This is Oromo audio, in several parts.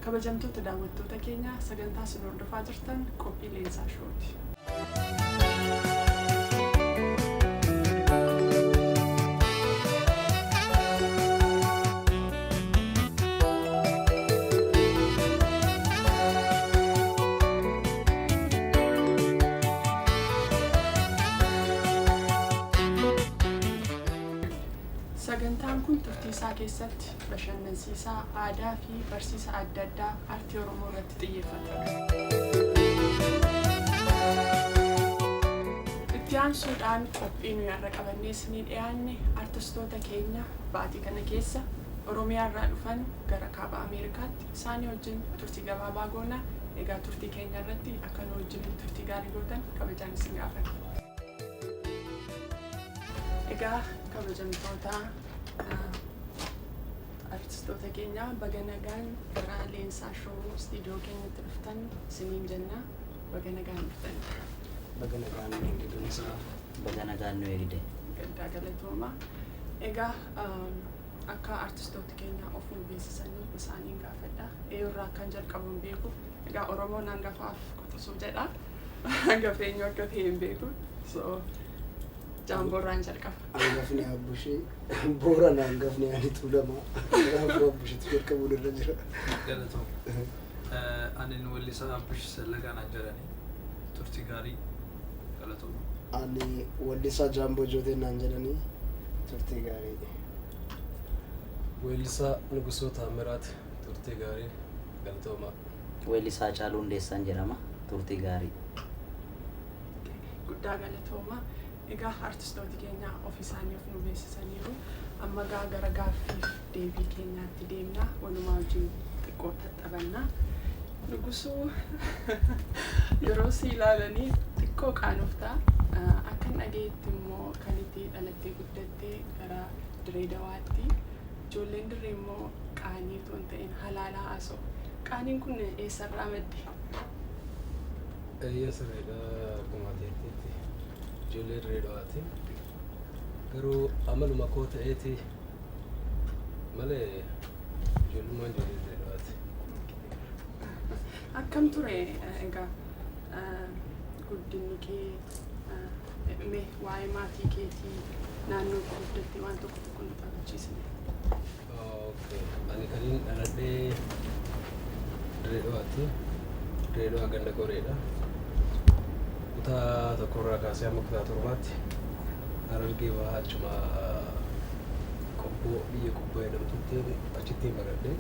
kabajamtoota daawwattoota keenya sagantaa isin hordofaa jirtan qophii leensaa shooti. Sagantaan kun turtiisaa keessatti bashannansiisaa aadaa fi barsiisa adda addaa aartii Oromoo irratti xiyyeeffata. Itti aansuudhaan qophii nuyi har'a qabannee isinii dhiyaanne artistoota keenya baatii kana keessa Oromiyaa irraa dhufan gara kaaba Ameerikaatti isaanii wajjin turtii gabaabaa goona. Egaa turtii keenya irratti akka nu wajjin turtii gaarii gootan kabajaan isin gaafata. Egaa kabajamtoota artistoota keenya baga nagaan gara leensaa showuu istiidiyoo keenyatti dhuftan isiniin jenna. Baga nagaan dhuftan. Baga nagaan eegdumsaa. Baga nagaan nu eegde. Gaddaa galatooma. Egaa akka artistoota keenya of nu beeksisanii isaaniin gaafadha. Eeyyoorraa akkan jalqabuun beeku. Egaa Oromoon hangafaaf qotisuu jedha. Hangafeenyu akka ta'e hin beeku. Jamboraan jalqaba. Hangafni Abbushii, Boorana hangafni Anituu lama. Hangafni Abbushiitu jalqabuun irra jira. Galatoom. Ani wallisaa Abbush Sallagaan jedhani. Turtii gaarii galatoom. Ani wallisaa Jaamboo Jooteen naan jedhani. Turtii gaarii. Weellisaa Nugusoo Taamiraat turtii gaarii galatooma. Weellisaa Caaluu Hundeessaan jedhama turtii gaarii. Guddaa galatooma. Egaa artistoota keenya of isaanii of nu beeksisaniiru. Amma gara gaaffiif deebii keenyaatti deemna. Walumaa wajjin xiqqoo taphannaa. Nugusuu yeroo si ilaalanii xiqqoo qaanoftaa. Akkan dhageetti immoo kan itti dhalattee guddattee gara Diree Dawaatti. Ijoolleen dirree immoo qaanii otoo hin ta'in halaalaa haasa'u. Qaaniin kun eessarraa madde? Sirriidha akkuma ta'etti ijoollee Diree Dawaatti. Garuu amaluma koo ta'eeti malee ijoollummaan ijoollee Diree Dawaatti. Akkam ture egaa guddinni kee waa'ee maatii keetii naannoo guddattee waan tokko tokko nu taphachiisne. Ani kaniin dhaladhee Diree Dawaatti. Diree Dawaa ganda Goreedha. Kutaa tokkorraa kaasee amma kutaa torbaatti Harargee bahaa achuma Qobboo biyya Qobboo jedhamtutti achittiin baradhee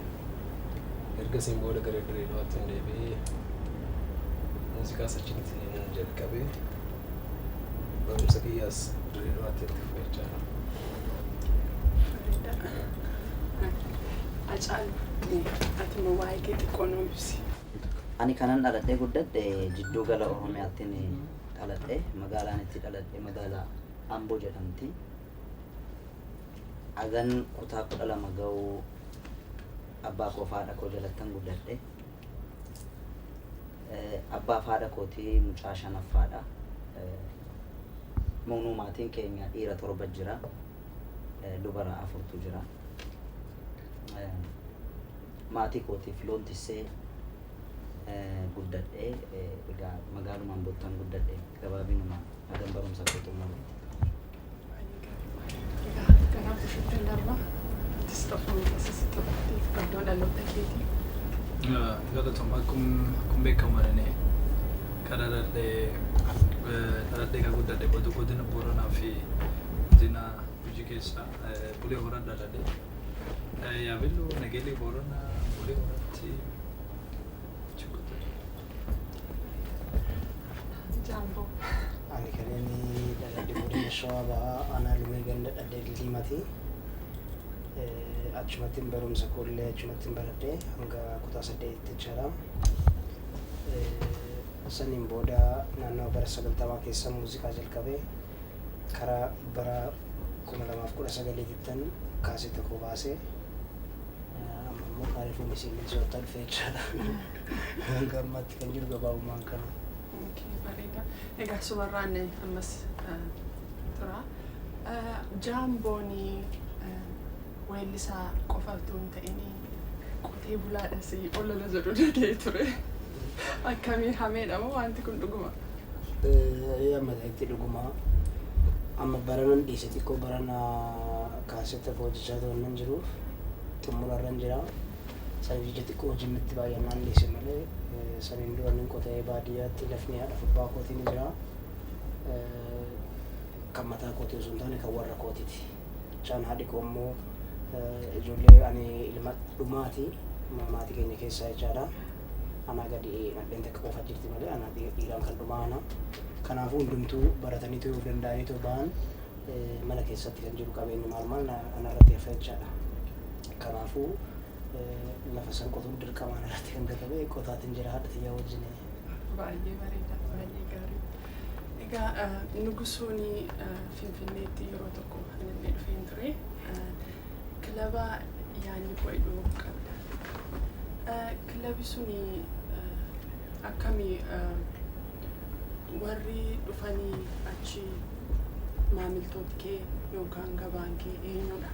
ergasiin booda gara Diree Dawaatti deebi'ee muuziqaas achitti jalqabee barumsa kiyyaas Diree Dawaatti itti fufachaa. Hacaaluu ati immoo waa'ee kee xiqqoo nuu ibsi. Ani kanan dhaladhee guddadhe jidduu gala Oromiyaatti dhaladhe magaalaan itti dhaladhe magaalaa Amboo jedhamti. Agan kutaa 12 ga'uu abbaa koo fi haadha koo jalattan guddadhe. Abbaa fi haadha kootii mucaa 5ffaadha. Moonuu maatiin keenya dhiira 7 jira. Dubara 4tu jira. Maatii kootiif loon tissee guddadhe egaa magaalumaan bottan guddadhe gabaabinuma hagan barumsa koo xumureeti. Egaa gara Bushiitti darba artistoota keessatti taphatteef iddoo dhaloota keetii. Galatoom akkuma beekamu jedhanii kan dhaladhee kan guddadhe godina Booranaa fi godina Gujii keessa Bulee Horaa dhaladhe. Yaabiluu Nageelee Booranaa Bulee Horaatti Jaamboo. Ani kan inni dhaladhe godina Shawaa bahaa aanaa Lumee ganda Dhadhee Liimati. Achumattiin barumsa koollee achumattiin baradhee hanga kutaa 8tti jira. Saniin booda naannoo bara 90 keessa muuziqaa jalqabee karaa bara 2019 kaasee tokko baasee amma immoo kaariifuu misiin soottaa dhufee jira. Hanga ammaatti kan jiru gabaabummaan kana. Bareeda. Egaa sumarraan ammas tura. Jaamboonii weellisaa qofa utuu hin ta'in qotee bulaadhas olola jedhu dhaga'ee ture. Akkamiin hameedha moo wanti kun dhuguma? Amma ta'etti dhuguma. Amma baranan dhiise xiqqoo barana kaasetta hojjechaa to'annan jiruuf xumurarra hin jira. Saniif ija xiqqoo hojiitti baay'inaan dhiise malee saniin dura nin qotee baadiyyaatti lafni haadha abbaa kootii ni jira. Kan mataa kootii osoo hin taane kan warra kootiiti. Chaan haadhi koo immoo ijoollee ani ilma dhumaati maatii keenya keessaa jechaadha. Anaa gadi nadheen takka qofa jirti malee anaa dhiiraan kan dhumaana. Kanaafuu hundumtuu baratanii ta'uu danda'anii ta'uu ba'an mana keessatti kan jiru qabeenyi maal anarratti hafa jechaadha. Kanaafuu lafa san qotuun dirqamaan irratti kan gatabe qotaatiin jira haadha xiyyaa wajjin. Baay'ee bareeda, baay'ee gaarii. Egaa Nugusuun Finfinneetti yeroo tokko inni dhufeen ture. Kilaba yaanni bo'edhuu qabda. Kilabi suni akkamii warri dhufanii achi maamiltoota kee yookaan gabaan kee eenyudha?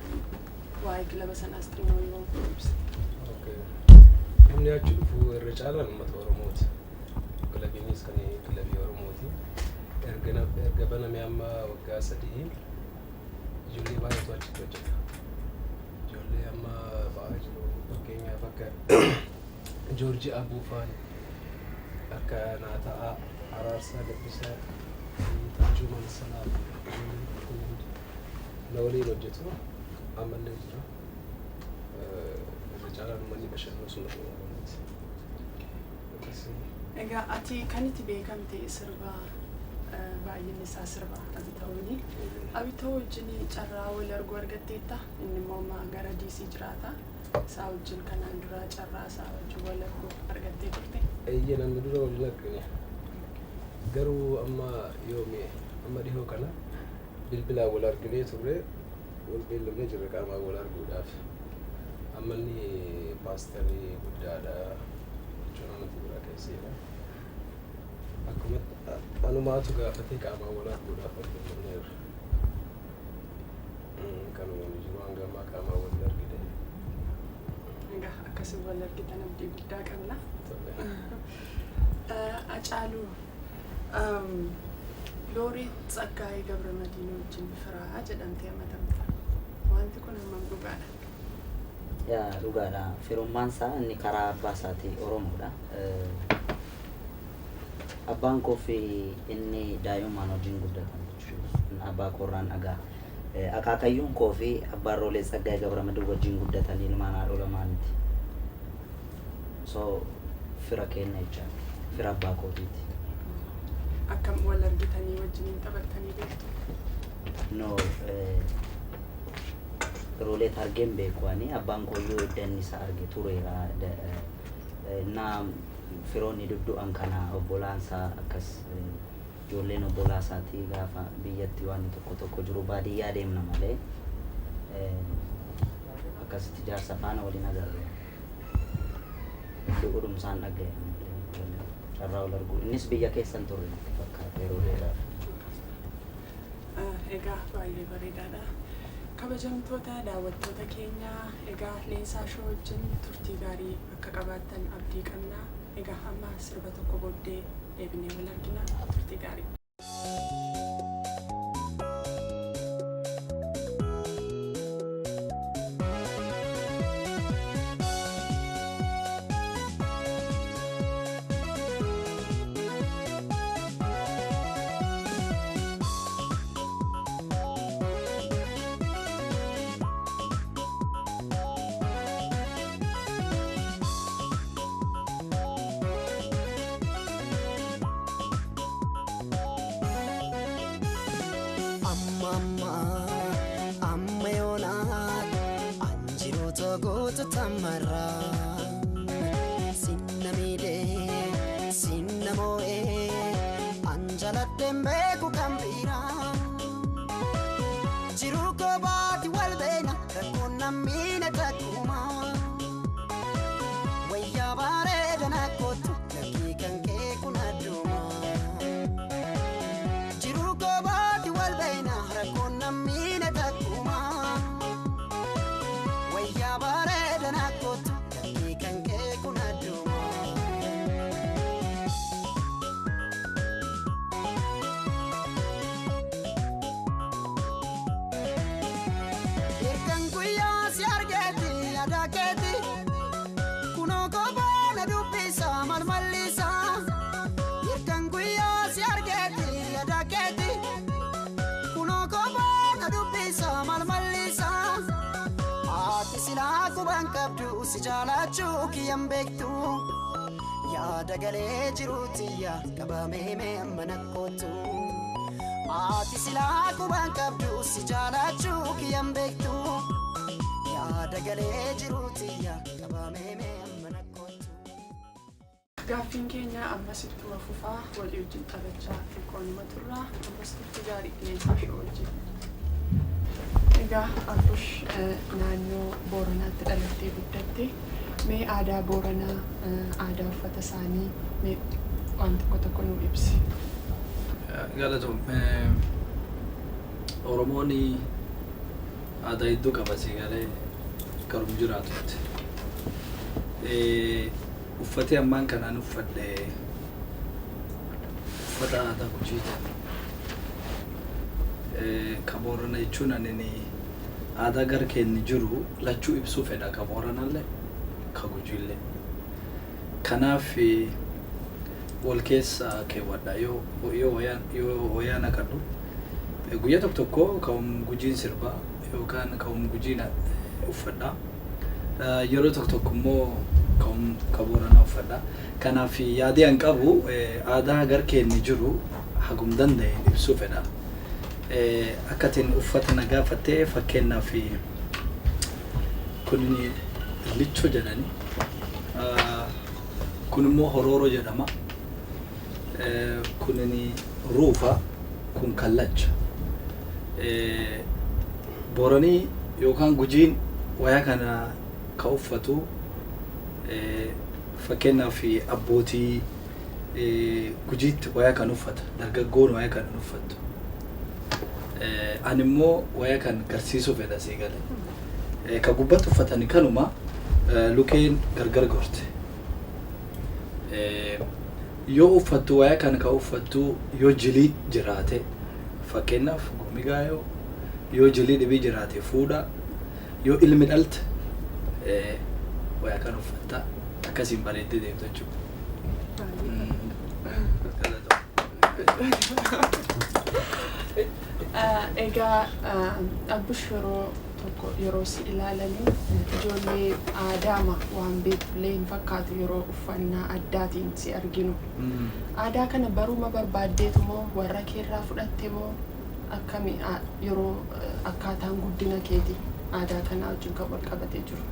Waa'ee kilaba sanaas xinnoo yoo ibsa. Namni achi dhufu irra caalaan uummata Oromooti. Kilabiinis kan kilabii Oromooti. Erga baname amma waggaa 3 ijoollee baay'eetu achitti hojjeta. Ijoollee amma ba'aa jiru fakkeenyaaf akka Joorji Abuufaan akka Naataa Araarsaa Gabbisaa Taajuu Mansalaa na waliin hojjetu ammallee jira. Irra caalaan uummanni bashannanu sun Egaa ati kan itti beekamte sirba baay'inni isaa sirba Abitawuuni. Abitawuu wajjin carraa wal argu argatteetta? Inni immoo gara DC jiraata. Isaa wajjin kanaan dura carraa isaa wajjin wal argu argattee turte? Eeyyee namni dura waliin argine. Garuu amma yoomi amma dhihoo kana bilbilaan wal arginee turre wal beellamnee jirra qaamaan wal arguudhaaf. Amma inni paasterii guddaadha jechuun amatti biraa keesseedha. Akkuma anumaatu gaafatee qaamaan wal arguudhaaf argamanneerra. Kanuma jiru hanga ammaa qaamaan wal argine. Egaa akkasii wal argitan abdii guddaa qabna. Acaaluu Looreet Tsaggaayee Gabramadiin wajjin firaa jedhamtee amatamta. Wanti kun hammam dhugaadha? Yaa dhugaadha. Firummaan isaa inni karaa abbaa isaatii Oromoodha. Abbaan koo fi inni daa'imman wajjin guddatan jechuudha. Abbaa koorraan dhagaa. Akaakayyuun koo fi abbaan Looreet Tsaggaayee Gabramadiin wajjin guddatan ilmaan haadha lamaaniiti. So fira keenya jechaadha. Fira abbaa kootiiti. Akkam wal argitanii wajjin taphattanii beektu? No, Looreet argeen beeku ani abbaan kooyyoo iddanni isaa arge tureera. Na firoonni duddu'an kana obbolaan isaa akkas ijoolleen obbolaa isaatii gaafa biyyatti waan tokko jiru baadiyyaa deemna malee akkasitti jaarsa faana waliin agarre. Dhugudhumsaan dhaga'e. Carraa wal argu. Innis biyya keessan turre fakkaata yeroo dheeraaf. Egaa baay'ee bareedaadha. Kabajamtoota daawwattoota keenya egaa Leensaa Shoo wajjin turtii gaarii akka qabaattan abdii qabna. Egaa amma sirba tokko booddee deebinee wal argina. Turtii gaarii. goota tamarraa sinna miidhee sinna moo'ee anjaladheen beeku kan biraa jiruu koobaati wal beena rakkoon nammiine takkuma wayyaa bareedana kootu lakkii kan kee kun adduma jiruu koobaati wal beena rakkoon nammiine takkuma wayyaa bareedana kootu lakkii kan kee kun adduma Irkan guyyaa si argeeti yaada keeti kunoo kobaana dubbisa malmallisa Irkan guyyaa si argeeti yaada keeti kunoo kobaana dubbisa malmallisa Ati silaa kuban qabdu si jaalachuu kiyyan beektu yaada galee jiruutiyya qabamee mee amma nakkootu Ati silaa kuban qabdu si jaalachuu kiyyan beektu yaada galee jiruutiyya qabamee mee amma nakkootu Gaaffiin keenya ammasittuma fufaa walii wajjin taphachaa xiqqoonuma turraa ammas turtii gaarii qilleensaa fi wajjin. Egaa Abbush naannoo Booranaatti dhalattee guddatte mee aadaa Booranaa aadaa uffata isaanii mee waan tokko tokko nuu ibsi. Galatoom Oromoon aadaa hedduu qaba siigalee garuu jiraatutti. Uffati ammaan kanaan uffadhe uffata aadaa Gujiiti. Ka Boorana jechuun ani aadaa gara keenya jiru lachuu ibsuu fedha ka Booranallee ka Gujiillee. Kanaaf wal keessa keewwadha yoo wayyaa naqadhu guyyaa tokko tokko ka'um Gujiin sirbaa yookaan ka'um Gujiin uffadha yeroo tokko tokko immoo ka'um ka Booranaa uffadha kanaaf yaadii an qabu aadaa gara keenya jiru hagum danda'e ibsuu fedha akkatiin uffata na gaafattee fakkeenyaaf kun lichoo jedhani kun immoo horooroo jedhama kunini ruufa kun kallacha Booranii yookaan Gujiin wayaa kana ka uffatu fakkeenyaaf abbootii Gujiitti wayaa kan uffata dargaggoon wayaa kan uffattu ani immoo wayaa kan garsiisuu fedha sii galee ka gubbatti uffatani kanuma lukeen gargar gorte yoo uffattu wayaa kan ka uffattu yoo jilii jiraate fakkeenyaaf gomigaayoo yoo jilii dhibii jiraate fuudha yoo ilmi dhalte wayaa kan uffatta akkasiin bareeddee deemtu jechuudha. Egaa Abbush yeroo si ilaalanii ijoollee aadaama waan beekullee hin fakkaatu yeroo uffannaa addaatiin si arginu. Aadaa kana baruma barbaaddeetu moo warra keerraa fudhatte moo akkami yeroo akkaataan guddina keeti aadaa kanaa wajjin kan wal qabatee jiru?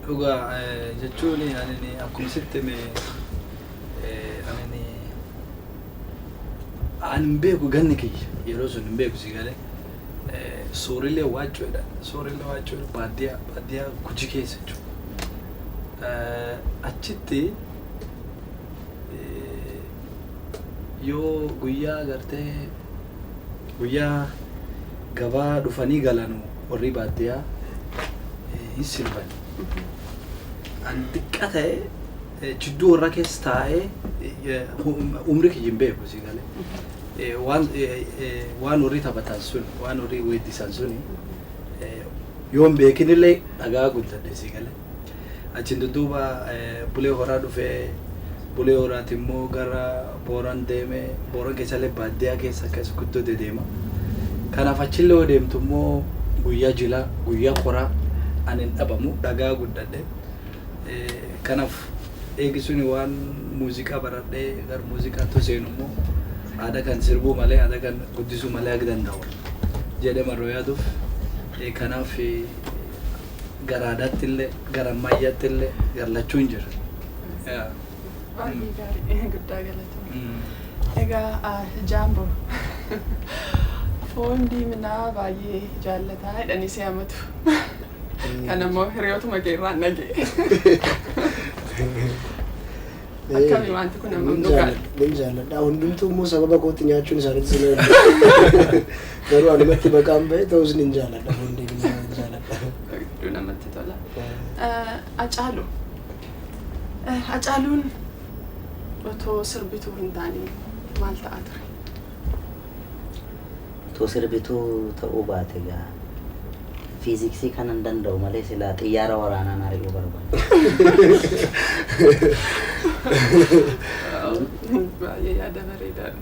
Dhugaa jechuun ani akkuma sitti ani beeku ganni kiyya yeroo sun hin beeku si galee soorillee waachoodha baadiyyaa Gujii keessa jechuudha achitti yoo guyyaa gartee guyyaa gabaa dhufanii galanu warri baadiyyaa hin sirban an xiqqa ta'e jidduu warra keessa taa'ee umri kiyya hin beeku si galee waan warri taphatan sun waan warri weeddisan suni yoo hin beekinillee dhagaa guddadhe si galee achiin dudduuba bulee horaa dhufee bulee horaati immoo gara Booran deemee Booran keessallee baadiyyaa keessa akkas guddoo dedeema kanaaf achillee yoo deemtu immoo guyyaa jilaa guyyaa qoraa ani hin dhabamu dhagaa guddadhe kanaaf eegisuun waan muuziqaa baradhee gara muuziqaatti seenu immoo aadaa kan sirbuu malee aadaa kan guddisuu malee akka danda'u jedhee marroo yaaduuf kanaaf garaadaatti illee gara ammayyaatti illee gallachuun jira. Baay'ee gaarii guddaa galatoomaa. Egaa Jaamboo foon diiminaa baay'ee jaallataa jedhanii si hamatu. Kanammoo hiriyootuma kee irraan dhaga'e. Akkami wanti kun amma dhugaadha. Ni jaalladha. Hundumtuu immoo sababa kootti nyaachuun isaaniitti sinee garuu anumatti maqaan ba'e ta'us ni jaalladha. Foon diiminaa ni jaalladha. Hedduu namatti tola. Hacaaluu. Hacaaluun otoo sirbituu hin taane maal ta'a ture? Otoo sirbituu ta'uu baate gaa fiiziksii kanan danda'u malee silaa xiyyaara waraanaan ari'uu barbaada. Baay'ee yaada bareedaadha.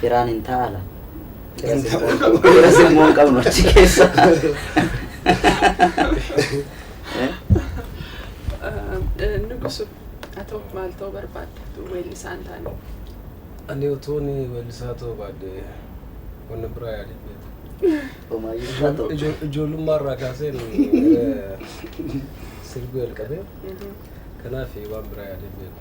Firaan hin taa'ala. Fira simmoo hin qabnu achi keessa. Nugusu atoo maal ta'uu barbaadda? Weellisaa hin taane. Ani utuun weellisaa ta'uu baadde wanna biraa yaadee beeku. Ijoollummaa irraa kaaseen sirbii jalqabee kanaaf waan biraa yaadee beeku.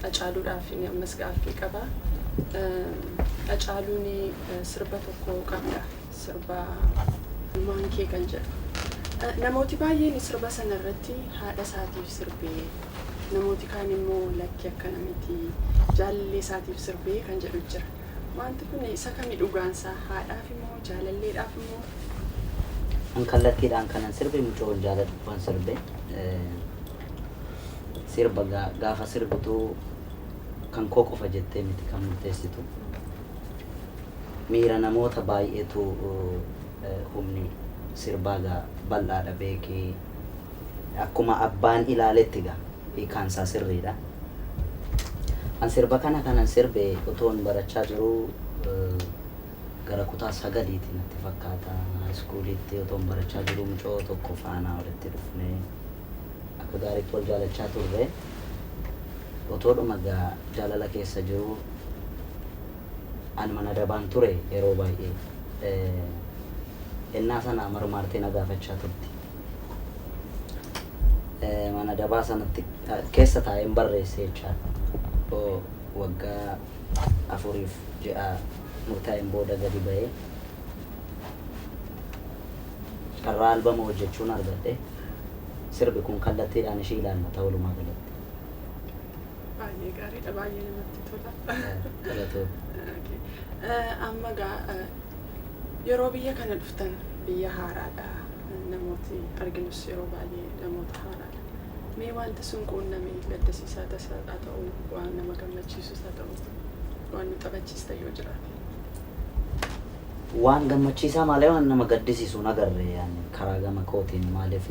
Hacaaluudhaaf inni ammas gaaffii qaba. Hacaaluun sirba tokko qabda. Sirba maankee kan jedhu. Namooti baay'een sirba sana irratti haadha isaatiif sirbee, namooti kaan immoo lakki akkana miti jaalallee isaatiif sirbee kan jedhu jira. Wanti kun isa kamii dhugaansaa? Haadhaaf immoo jaalalleedhaaf immoo? An kallattiidhaan kanan sirbe mucoo jaaladhu waan sirbe. Sirba gaafa sirbituu kan koo qofa jettee miti kan murteessitu. Miira namoota baay'eetu humni sirbaa bal'aadha beekee akkuma abbaan ilaaletti hiikaansaa sirriidha. An sirba kanan sirbe otoon barachaa jiruu gara kutaa 9tti natti fakkaata. Iskuulitti otoon barachaa jiruu mucoo tokko faana walitti dhufnee akka gaariitti wal jaalachaa turre. Otoodhuma jaalala keessa jiru an mana dabaan ture yeroo baay'ee. Innaa sana marmaartee na gaafachaa turti. Mana dabaa sanatti keessa taa'een barreesse jechaadha. Waggaa 4 murtaa'een booda gadi ba'ee carraa albama hojjechuun argadhe. Sirbi kun kallattiidhaan ishee ilaallata walumaa galatti. Baay'ee gaariidha, baay'ee namatti tola. Amma yeroo biyya kana dhuftan biyya haaraadha. Namooti arginus yeroo baay'ee namoota haaraadha. Mee wanti sun quunname gaddisiisaa tasaa ta'u, waan nama gammachiisus haa ta'u, waan nu taphachiista yoo jiraate. Waan gammachiisaa malee waan nama gaddisiisuun agarre karaa gama kootiin maaliif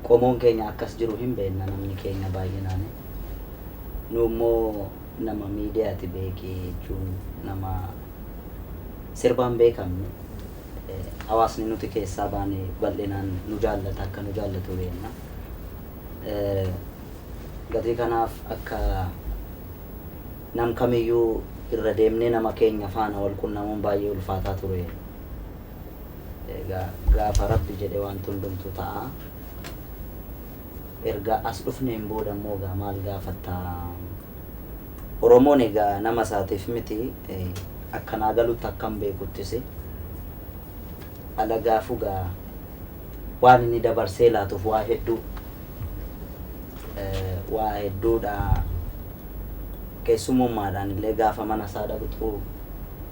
qomoon keenya akkas jiru hin beekna namni keenya baay'inaan. Nu immoo nama miidiyaati beekee jechuun nama sirbaan beekamne hawaasni nuti keessaa baane bal'inaan nu jaallata akka nu jaallatu beekna. Gatii kanaaf akka nam kamiyyuu irra deemnee nama keenya faana wal quunnamuun baay'ee ulfaataa ture. Gaafa rabbi jedhe waan hundumtu ta'a. Erga as dhufneen booda immoo maal gaafattaa? Oromoon egaa nama isaatiif miti akkanaa galutti akkam beekuttisi. Alagaafu waan inni dabarsee laatuuf waa hedduudha. Keessummaadhaan illee gaafa mana isaa dhaqxu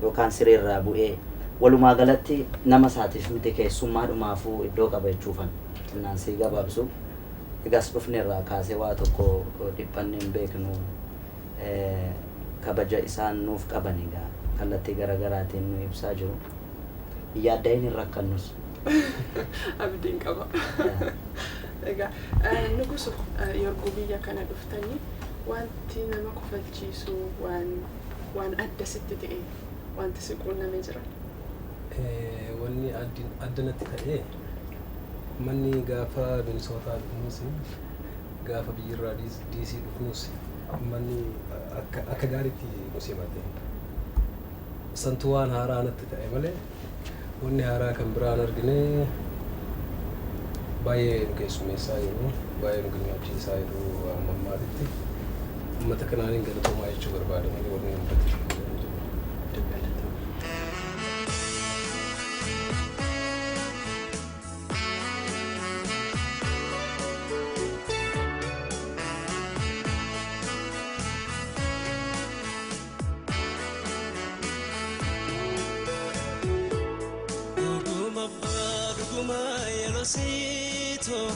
yookaan sireerraa bu'ee walumaa galatti nama isaatiif miti keessummaadhumaafuu iddoo qabachuufan xinnaan sii gabaabsu. Egas dhufneerraa kaasee waa tokko dhiphanne hin beeknu. Kabaja isaan nuuf qaban egaa kallattii garaagaraatiin nu ibsaa jiru. Yaadda hin rakkannus. Abdiin qaba. Egaa Nugusu yeroo biyya kana dhuftanii wanti nama kofalchiisu waan adda sitti ta'e wanti si quunnamee jira? Wanni addanatti ta'e manni gaafa Minisootaa dhufnus gaafa biyyirraa DC dhufnus manni akka gaariitti nu simate. Santu waan haaraa natti ta'e malee wanni haaraa kan biraan argine baay'ee nu keessummeessaa jiru baay'ee nu gammachiisaa jiru amma ammaatitti uummata kanaaniin galatoomaa jechuu barbaadanii wanni uummata Sito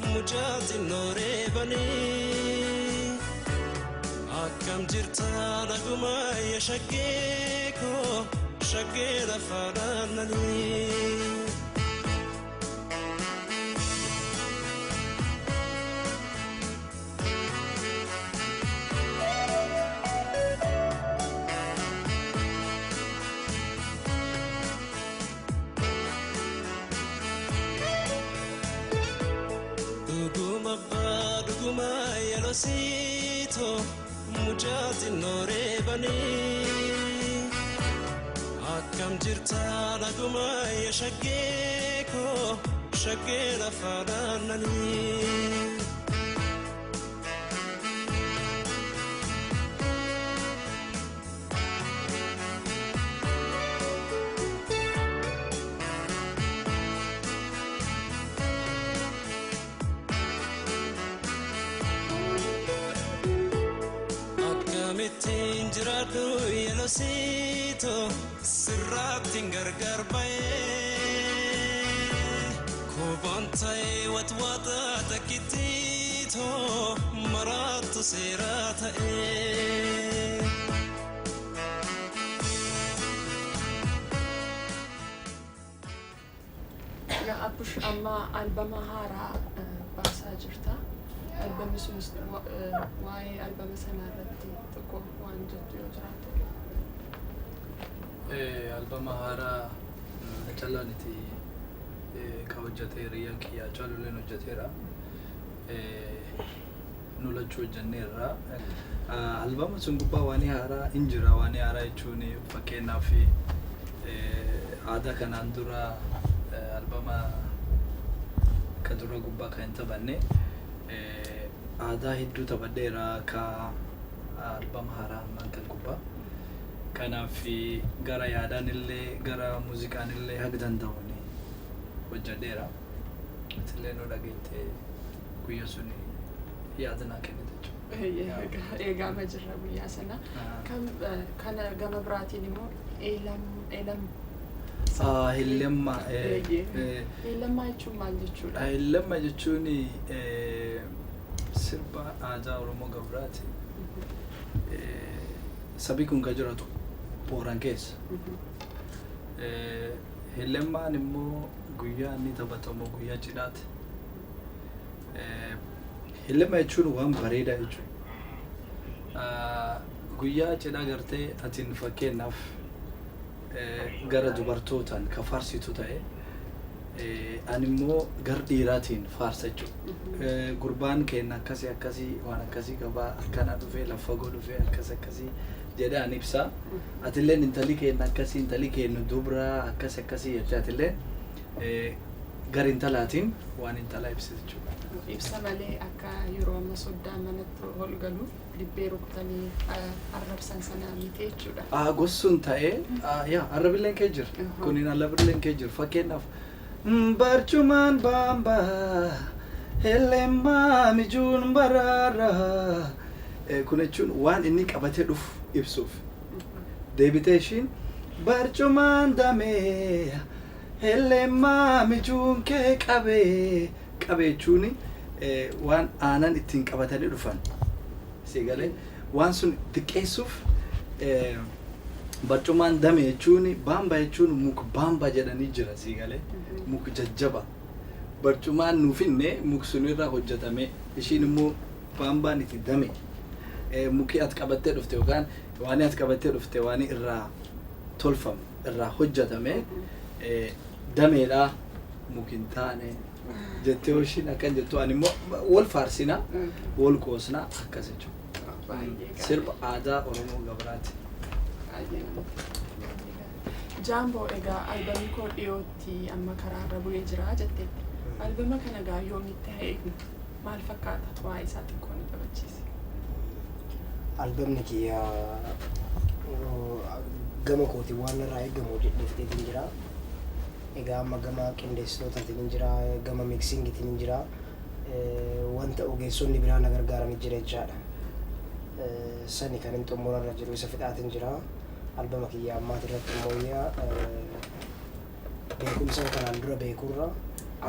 mujati nore bani akam jirta naguma ya shageko shagera fadanani Sito mujati nore bani akam jirta naguma ya shageko shagera fadanani Tinjiradu yelo sito siratin gargar bae kubantai watwata takitito maratu sirata Ya abush amma albama hara basa jirta albama sunis why albama sanarratti toko waan jettu yoo jiraate albama haaraa callaaniti ka hojjetee riyaa kiyyaa caaluleen hojjeteera nu lachuu hojjenneerra albama sun gubbaa waan haaraa hin jira waan haaraa jechuun fakkeenyaaf aadaa kanaan dura albama ka dura gubbaa kan hin taphanne aadaa hedduu taphadheera ka albama haaraa ammaan kan gubbaa kanaaf gara yaadaan illee gara muuziqaan illee haga danda'uun hojjedheera atillee nu dhageette guyyaa sun yaadannaa kennite jechuudha. Eegama jirra guyyaa sana kana gama biraatiin immoo eelam Hillemma eelammaa jechuun maal jechuudha? Hillemma jechuun sirba aadaa Oromoo Gabraati. Sabii kun kan jiraatu Booran keessa. Hillemmaan immoo guyyaa inni taphatamu guyyaa cidhaati. Hillemma jechuun waan bareedaa jechuudha. Guyyaa cidhaa gartee atiin fakkeenyaaf gara dubartootaan ka faarsitu ta'e ani immoo gara dhiiraatiin faarsa jechuudha. Gurbaan keenya akkasii waan akkasii qabaa akkana dhufee lafa goo dhufee akkasii jedhee ani ibsaa. Atilleen intalli keenya akkasii intalli keenya dubraa akkasii jettee atillee gara intalaatiin waan intalaa ibsite jechuudha. Ibsa malee akka yeroo amma soddaan manatti ol galuuf dibbee rukutanii arrabsan sana miti jechuudha. Gossuun ta'ee arrabilleen kee jira. Kuniin arrabilleen kee jira. Fakkeenyaaf barcumaan baambaa hellemmaa mijuun baraara. Kun jechuun waan inni qabatee dhufu ibsuuf. Deebitee ishiin barcumaan damee hellemmaa mijuun kee qabee jechuun waan aanan ittiin qabatanii dhufan. Sigalee waan sun xiqqeessuuf barcumaan damee jechuun baambaa jechuun muka baambaa jedhanii jira sigalee muka jajjaba. Barcumaan nuufinne muka sun irraa hojjetame ishiin immoo baambaan itti dame. Muki ati qabattee dhufte yookaan waan ati qabattee dhufte waan irraa tolfamu irraa hojjetame dameedhaa mukin taane jettee ishiin akkan jettu ani immoo wal faarsina wal qoosna akkas jechuudha. Sirba aadaa Oromoo Gabraati. Jaamboo egaa albamni koo dhiyootti amma karaarra bu'ee jira jetteetti. Albama kana egaa yoomitti haa eegnu? Maal fakkaata waa'ee isaa xiqqoo nu qabachiisi? Albamni kiyya gama kootii waan irraa eegamu jedheefteetiin jira. Egaa amma gama qindeessitootatiin jira, gama miksiingitiin jira. Wanta ogeessonni biraa na gargaaranii jira jechaadha. Sani kan hin xumurarra jiru isa fixaatiin jira. Albama kiyya ammaati irratti immoo beekumsa kanaan dura beekurra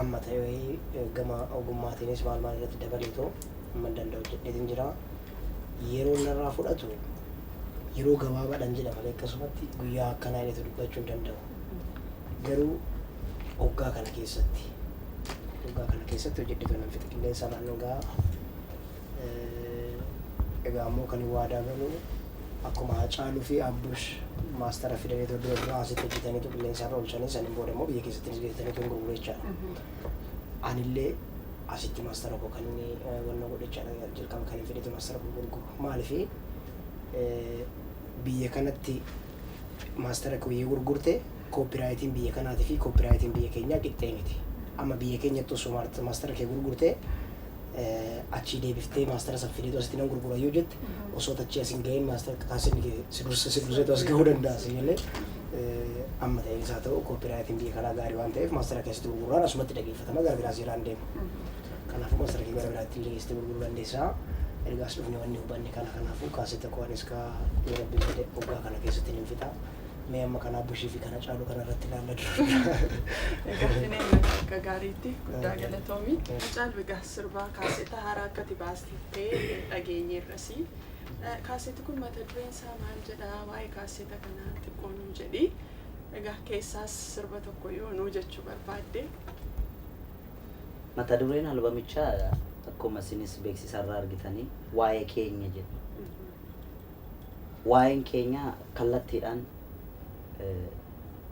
amma ta'ee gama ogummaatiinis maal irratti dabaleetoo amma danda'u jedheetiin jira. Yeroo narraa fudhatu yeroo gabaabaadhaan jedha malee akkasumatti guyyaa akkanaa illee dubbachuu hin danda'u. Garuu waggaa kana keessatti hojjedhe kan fixe qilleensa naannoo egaa ammoo kan waadaa galu akkuma Hacaaluu fi Abbush maastara fidanii dura asitti hojjetaniitu qilleensarra oolchanii saniin booda immoo biyya keessatti hojjetaniitu hin gurguru jechaadha. Anillee asitti maastara koo kan inni wanna godhe jechaadha jalqaba kan hin fedhetu maastara koo gurguru. Maaliif biyya kanatti maastara koo yoo gurgurte koopiraayitiin biyya kanaatii fi koopiraayitiin biyya keenyaa qixxee miti. Amma biyya keenyatti osoo maastara kee gurgurte achi deebiftee maastara san fideetu asitti nan gurgura yoo jette osoo tachi asin ga'een maastara kaasinni si durseetu as gahuu danda'a malee amma ta'een isaa ta'u koopiraayitiin biyya kanaa gaarii waan ta'eef maastara keessatti gurguraan asumatti dhageeffatama gara biraa seeraan deemu. Kanaafuu maastara kee gara biraatti illee geessitee gurguruu dandeessaa. Ergaas dhufne wanni hubanne kanaafuu kaasetta koonis yoo rabbi jedhe waggaa kana keessatti hin fixa. Mee amma kana Abbushii fi kana Hacaaluu kana irratti ilaalla dura. Egaa akka gaariitti guddaa galatoomii. Hacaaluu egaa sirbaa kaasetta haaraa akkati baastettee dhageenyeerrasi. Kaasetti kun mata dureen isaa maal jedhaa? Waa'ee kaasetta kanaa xiqqoo nuu jedhi. Egaa keessaas sirba tokko yoo nuu jechuu barbaadde. Mata dureen albamichaa akkuma isinis beeksisarraa argitanii waa'ee keenya jedhu. Waa'een keenya kallattiidhaan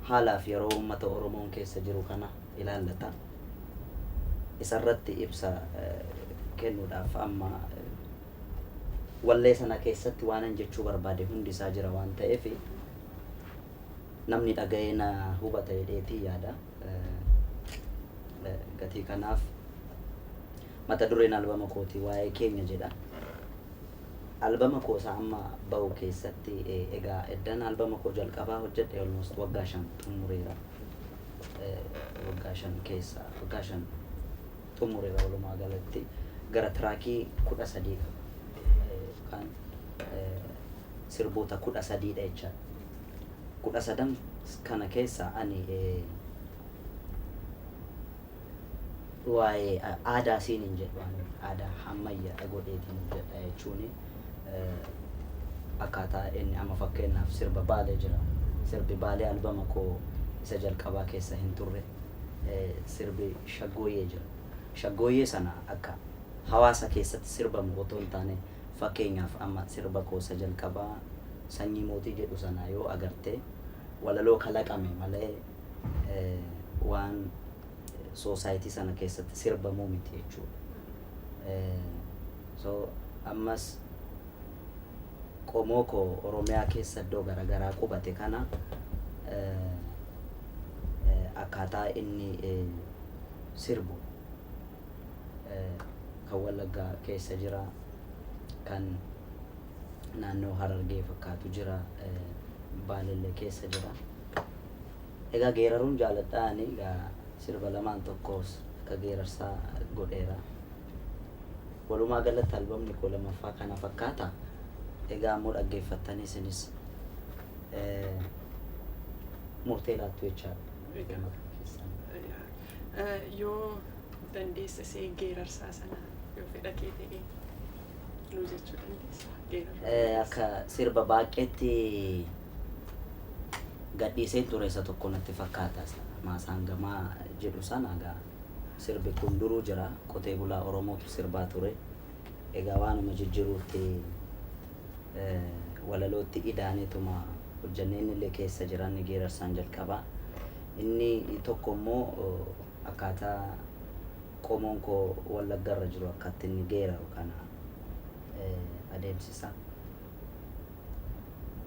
haalaaf yeroo uummata Oromoon keessa jiru kana ilaallata. Isarratti ibsa kennuudhaaf amma wallee sana keessatti waanan jechuu barbaade hundi isaa jira waan ta'eef namni dhaga'ee na hubata jedheetii yaada. Gatii kanaaf mata dureen albama kootii waa'ee keenya jedha. Albama koo isaa amma bahu keessatti egaa eddan albama koo jalqabaa hojjedhe almost waggaa 5 xumureera. Waggaa 5 xumureera walumaa galatti gara tiraakii 13 kan sirboota 13 dha jecha. 13 kana keessa ani waa'ee aadaa siiniin jedhu aadaa ammayyaa godheetiin jedha jechuuni. Akkaataa inni amma fakkeenyaaf sirba Baalee jira. Sirbi Baalee albama koo isa jalqabaa keessa hin turre. Sirbi Shaggooyyee jira. Shaggooyyee sana akka hawaasa keessatti sirbamu otoo hin taane fakkeenyaaf amma sirba koo isa jalqabaa Sanyii Mootii jedhu sana yoo agarte walaloo kalaqame malee waan soosaayitii sana keessatti sirbamuu miti jechuudha. So ammas qomoo koo Oromiyaa keessa iddoo garaagaraa qubate kana akkaataa inni sirbu kan Wallaggaa keessa jira, kan naannoo Harargee fakkaatu jira, Baalellee keessa jira. Egaa geeraruun jaaladhaani egaa sirba lamaan tokkos akka geerarsaa godheera. Walumaa galatti albamni koo lamaffaa kana fakkaata. Egaa ammoo dhaggeeffattanii isinis murtee laattu jechaadha. Yoo dandeesse see geerarsaa sana yoo fedha kee ta'e nuu jechuu dandeessa. Akka sirba baaqeetti gadhiisee ture isa tokko natti fakkaata. Maasaan Gamaa jedhu sana egaa sirbi kun duruu jira. Qotee bulaa Oromootu sirbaa ture. Egaa waanuma jijjiiruutti walalootti idaaneetuma hojjanneen illee keessa jiran geerarsaan jalqabaa. Inni tokko immoo akkaataa qomoon koo Wallaggarra jiru akkatti inni geeraru kana adeemsisa.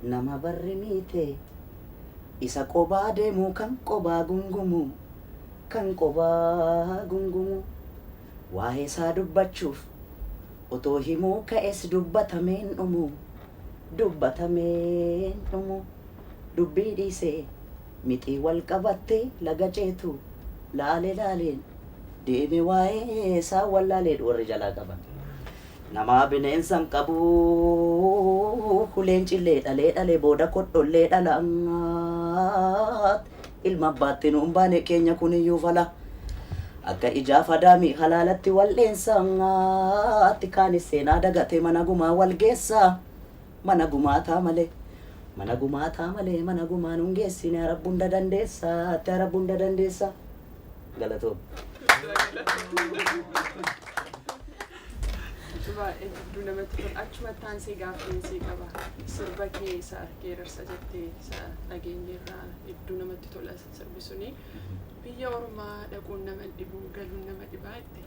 Nama barri miite isa qobaa deemu kan qobaa gungumu kan qobaa gungumu waa'ee isaa dubbachuuf otoo himuu ka'es dubbatameen dhumu dubbii dhiisee mixii wal qabattee laga ceetu laaleen deeme waa'ee isaa wallaalee warri jalaa qaban namaa bineensan qabu huleen cillee dhalee booda kodhollee dhalaat ilma abbaatti nuun baane keenya kuniyyuu fala akka ijaaf adaamii halaalatti waldheensaatti kaanis seenaa dagate mana gumaa wal geessaa mana gumaataa malee mana gumaan hungeessine arabbunda dandeessa galatoo baay'ee hedduu namatti tola. Achumatti aansee gaaffii qaba. Sirba keessa geerarsa jettee isa dhageenyerraa hedduu namatti tola sirbi suni. Biyya ormaa dhaquun nama dhibu galuun nama dhibaa jette.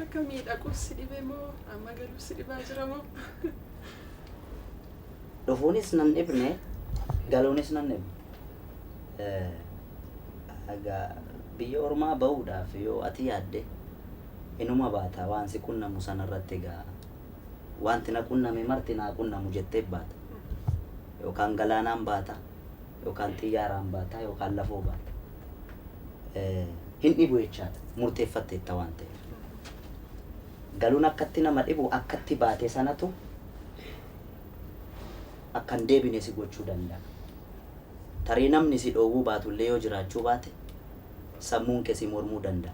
Akka miidhaguus si dhibe moo amma galuus si dhibaa jira moo? Dhufuunis nan dhibne galuunis nan dhibne. Biyya ormaa bahuudhaaf yoo ati yaadde inuma baata waan si qunnamu sanarratti egaa wanti na qunname marti naa qunnamu jettee baata yookaan galaanaan baata yookaan xiyyaaraan baata yookaan lafoo baata hin dhibu jechaadha murteeffatteetta waan ta'eef galuun akkatti nama dhibu akkatti baate sanatu akkan deebine si gochuu danda'a tarii namni si dhoowwuu baatullee yoo jiraachuu baate sammuun kee si mormuu danda'a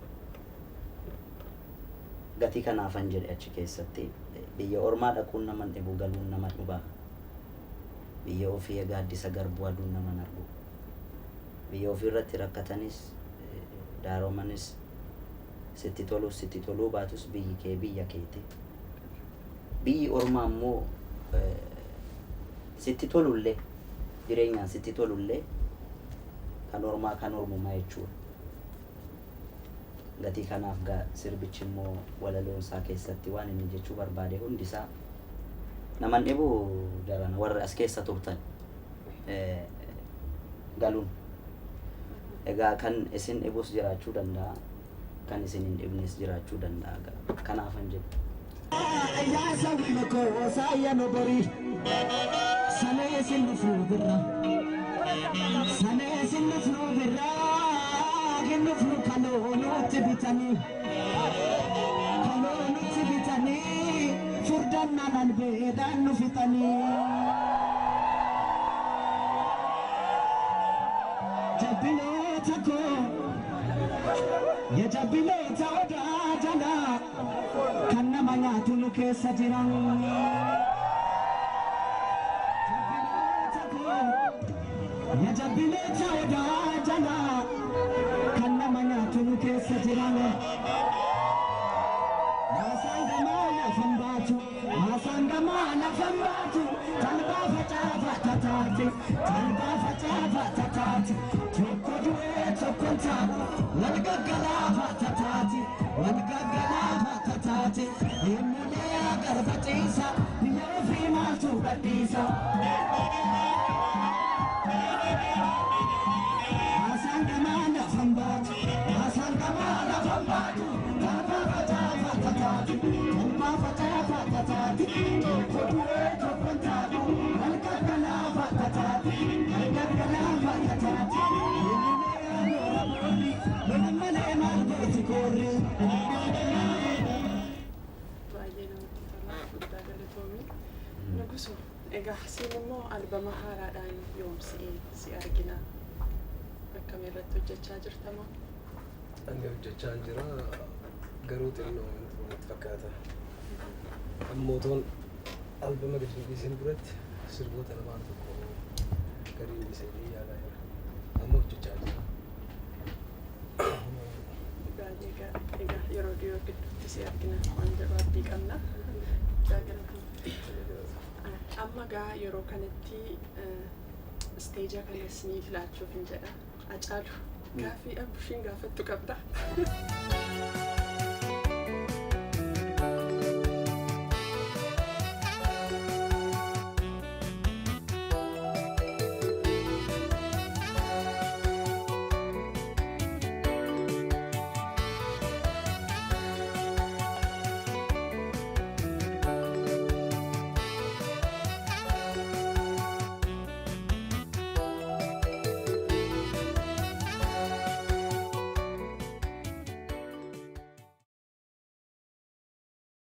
gatii kanaafan jedhe achi keessatti biyya ormaa dhaquun naman dhibu galuun nama dhibaa biyya ofii gaaddisa garbuu aduun naman argu biyya ofii irratti rakkatanis daaroomanis sitti toluu baatus biyyi kee biyya keeti biyyi ormaa immoo sitti tolullee jireenyaan sitti tolullee kan ormaa kan ormumaa jechuudha gatii kanaaf sirbichi immoo walaloon isaa keessatti waan inni jechuu barbaade hundi isaa naman dhibu jarana warra as keessa turtan galuun egaa kan isin dhibus jiraachuu danda'a kan isin hin dhibnes jiraachuu danda'a kanaafan jedhu yaa sabni makoo saayano borii sanee sinni fuudurra ginnufu kaloonutti bitanii furdannaan albeedhaan nu fixanii jabbiloota koo ya jabbiloota odaa jalaa kan nama nyaatu nu keessa jiran jabbiloota koo ya jabbiloota odaa jalaa kan nama nyaatu nu keessa jiran Masangama lafan baatu talbaa facaafa tataati tokko du'ee tokkon taatu wal gaggalaafa tataati himmulee garbaciisa biyya ofii maaltu gadhiisa Masangama lafan baatu talbaa facaafa tataati Nugusu, egaa siin immoo albama haaraadhaan yoomsi'ee si argina akkam irratti hojjechaa jirtama? Hanga hojjechaa jira garuu xinnoo wanti fakkaata. Ammootoon albama gadi dhiiseen duratti sirboota lamaan tokko gariin isanii yaalaa jira. Amma hojjechaa jira. Egaa yeroo dhiyoo gidduutti si argina waan jabaattii qabna. Amma gaa yeroo kanatti isteeja kanas ni filaachuuf hin jedha. Acaalu gaaffii Abushiin gaafattu qabda.